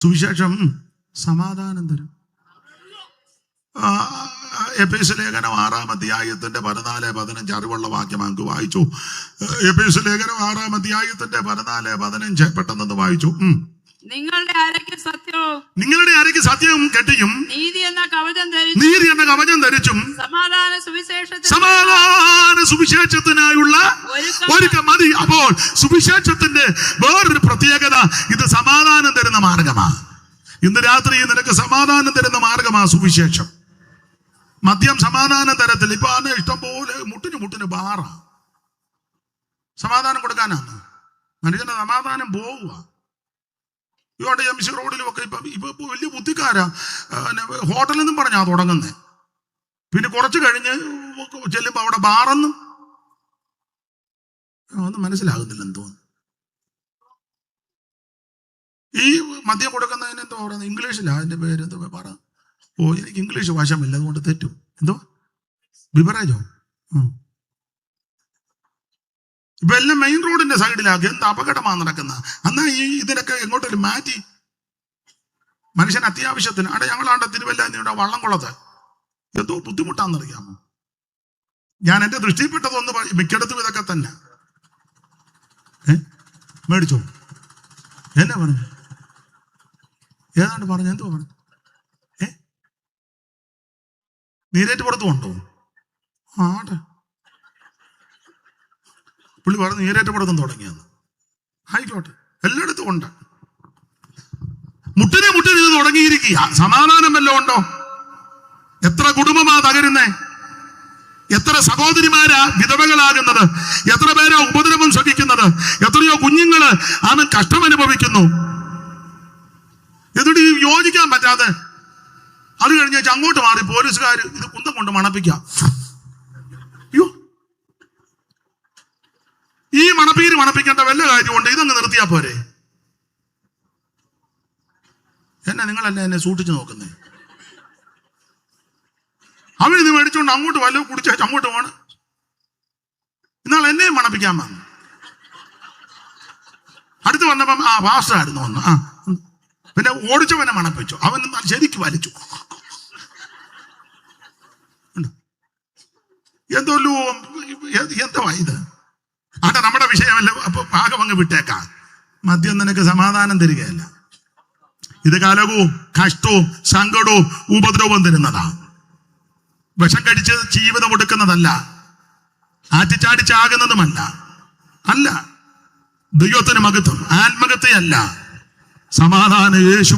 സുവിശേഷം സമാധാനം തരും. എഫേസ്യ ലേഖനം 6-ാം അധ്യായത്തിന്റെ 14-15 അറിവുള്ള വാക്യം നമുക്ക് വായിച്ചു. എഫേസ്യ ലേഖനം 6-ാം അധ്യായത്തിന്റെ 14-15 പെട്ടെന്ന് വായിച്ചു. നിങ്ങളുടെ അരയ്ക്ക് സത്യവും കെട്ടിയും നീതി എന്ന കവചം ധരിച്ചും സമാധാന സുവിശേഷത്തിനായുള്ള ഒരുക്കം മതി. അപ്പോൾ സുവിശേഷത്തിന്റെ വേറൊരു പ്രത്യേകത, ഇത് സമാധാനം തരുന്ന മാർഗമാണ്. ഇന്ന് രാത്രി നിനക്ക് സമാധാനം തരുന്ന മാർഗമാണ് സുവിശേഷം. മദ്യം സമാധാനം തരത്തില്ല. ഇപ്പൊ ആണ് ഇഷ്ടം പോലെ മുട്ടിന് ബാറ സമാധാനം കൊടുക്കാനാണ്. മനുഷ്യന്റെ സമാധാനം പോവുക. ഇവിടെ MC റോഡിലും ഒക്കെ ഇപ്പൊ വലിയ ബുദ്ധിക്കാരാ. ഹോട്ടലിൽ നിന്നും പറഞ്ഞാ തുടങ്ങുന്നേ. പിന്നെ കുറച്ച് കഴിഞ്ഞ് ചെല്ലുമ്പോ അവിടെ ബാറെന്നും ഒന്നും മനസ്സിലാകുന്നില്ല എന്തോന്ന്. ഈ മദ്യം കൊടുക്കുന്നതിന് എന്തോ പറയുന്നത് ഇംഗ്ലീഷിലാ, അതിന്റെ പേര് എന്തോ പറ. എനിക്ക് ഇംഗ്ലീഷ് വശമില്ല, അതുകൊണ്ട് തെറ്റും. എന്തോ ബിവറേജോ? ഇപ്പൊ എല്ലാം മെയിൻ റോഡിന്റെ സൈഡിലാക്കി. എന്ത് അപകടമാണ് നടക്കുന്നത്. എന്നാ ഇതിനൊക്കെ എങ്ങോട്ടൊരു മാറ്റി മനുഷ്യൻ അത്യാവശ്യത്തിന്. അവിടെ ഞങ്ങളാണ്ട് തിരുവല്ല വള്ളംകുളത്ത് എന്തോ ബുദ്ധിമുട്ടാണെന്നറിയാമോ? ഞാൻ എന്റെ ദൃഷ്ടിപ്പെട്ടതൊന്ന് മിക്കയിടത്തും ഇതൊക്കെ തന്നെ. മേടിച്ചോ? എന്നാ പറഞ്ഞു? ഏതാണ്ട് പറഞ്ഞു. എന്തോ പറഞ്ഞു? നീരേറ്റ് പുറത്ത് കൊണ്ടോ? ആട്ടെ, പുള്ളി പറഞ്ഞു നീരേറ്റപ്പെടുത്തും തുടങ്ങിയെന്ന്. ആയിക്കോട്ടെ, എല്ലായിടത്തും ഉണ്ട്. മുട്ടിന് ഇത് തുടങ്ങിയിരിക്കുക. സമാധാനം വല്ലതും ഉണ്ടോ? എത്ര കുടുംബമാ തകരുന്നേ? എത്ര സഹോദരിമാരാ വിധവകളാകുന്നത്? എത്ര പേരാ ഉപദ്രവം സഹിക്കുന്നത്? എത്രയോ കുഞ്ഞുങ്ങള് ആണ് കഷ്ടം അനുഭവിക്കുന്നു. എന്നിട്ട് ഈ യോജിക്കാൻ പറ്റാതെ അത് കഴിഞ്ഞ അങ്ങോട്ട് മാറി പോലീസുകാർ ഇത് കുന്തം കൊണ്ട് മണപ്പിക്കാം. അയ്യോ, ഈ മണപ്പിക്കേണ്ട വല്ല കാര്യമുണ്ട്? ഇതങ്ങ് നിർത്തിയാ പോരെ? നിങ്ങളല്ല എന്നെ സൂക്ഷിച്ചു നോക്കുന്നേ. അവരിത് മേടിച്ചോണ്ട് അങ്ങോട്ട് വല്ലതും കുടിച്ചേച്ച് അങ്ങോട്ട് പോണ്. എന്നാൽ എന്നെയും മണപ്പിക്കാൻ വന്നു. അടുത്ത് വന്നപ്പം പാസ്റ്ററായിരുന്നു വന്നു. പിന്നെ ഓടിച്ചവനെ മണപ്പിച്ചു. അവൻ ശരിക്കും വലിച്ചു. എന്തോ ഇത് ആട്ടെ, നമ്മുടെ വിഷയമല്ല. അപ്പൊ ഭാഗം അങ്ങ് വിട്ടേക്കാം. മദ്യം നിനക്ക് സമാധാനം തരികയല്ല. ഇത് കലകവും കഷ്ടവും സങ്കടവും ഉപദ്രവവും തരുന്നതാ. വിഷം കഴിച്ച് ജീവിതം ഒടുക്കുന്നതല്ല, ആറ്റിച്ചാടിച്ചാകുന്നതുമല്ല. അല്ല, ദൈവത്തിന് മഹത്വം, ആത്മഹത്യയല്ല. സമാധാനം യേശു